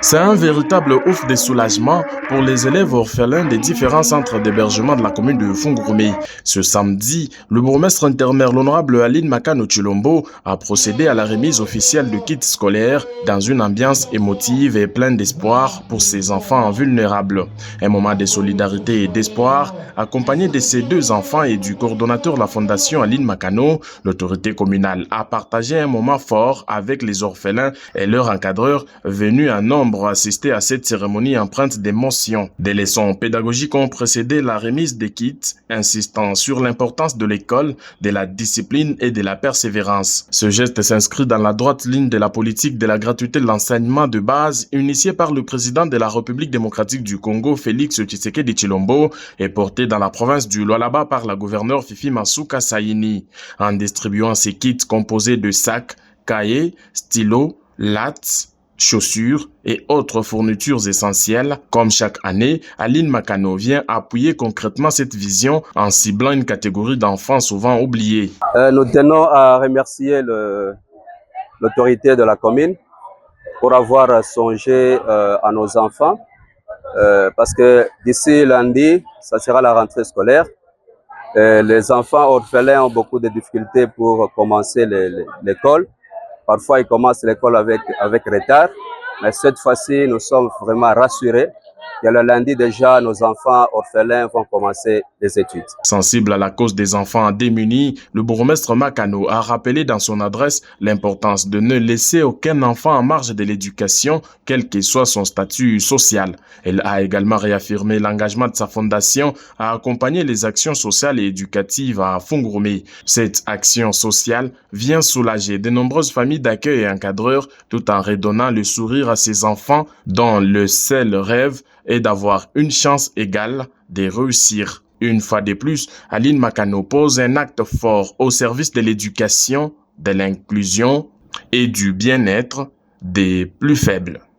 C'est un véritable ouf de soulagement pour les élèves orphelins des différents centres d'hébergement de la commune de Fungurume. Ce samedi, le bourgmestre intérimaire, l'honorable Aline Makano Chilombo, a procédé à la remise officielle de kits scolaires dans une ambiance émotive et pleine d'espoir pour ces enfants vulnérables. Un moment de solidarité et d'espoir, accompagné de ces deux enfants et du coordonnateur de la fondation Aline Makano, l'autorité communale a partagé un moment fort avec les orphelins et leurs encadreurs venus en nombre assister à cette cérémonie empreinte d'émotion. Des leçons pédagogiques ont précédé la remise des kits, insistant sur l'importance de l'école, de la discipline et de la persévérance. Ce geste s'inscrit dans la droite ligne de la politique de la gratuité de l'enseignement de base initiée par le président de la République démocratique du Congo, Félix Tshisekedi Tshilombo, et portée dans la province du Lualaba par la gouverneure Fifi Masuka Saini. En distribuant ces kits composés de sacs, cahiers, stylos, lattes, chaussures et autres fournitures essentielles. Comme chaque année, Aline Makano vient appuyer concrètement cette vision en ciblant une catégorie d'enfants souvent oubliés. Nous tenons à remercier l'autorité de la commune pour avoir songé à nos enfants parce que d'ici lundi, ça sera la rentrée scolaire. Les enfants orphelins ont beaucoup de difficultés pour commencer l'école. Parfois, ils commencent l'école avec retard, mais cette fois-ci, nous sommes vraiment rassurés que le lundi déjà, nos enfants orphelins vont commencer les études. Sensible à la cause des enfants démunis, le bourgmestre Makano a rappelé dans son adresse l'importance de ne laisser aucun enfant en marge de l'éducation, quel que soit son statut social. Elle a également réaffirmé l'engagement de sa fondation à accompagner les actions sociales et éducatives à Fungurume. Cette action sociale vient soulager de nombreuses familles d'accueil et encadreurs tout en redonnant le sourire à ces enfants dont le seul rêve est d'avoir une chance égale de réussir. Une fois de plus, Aline Makano pose un acte fort au service de l'éducation, de l'inclusion et du bien-être des plus faibles.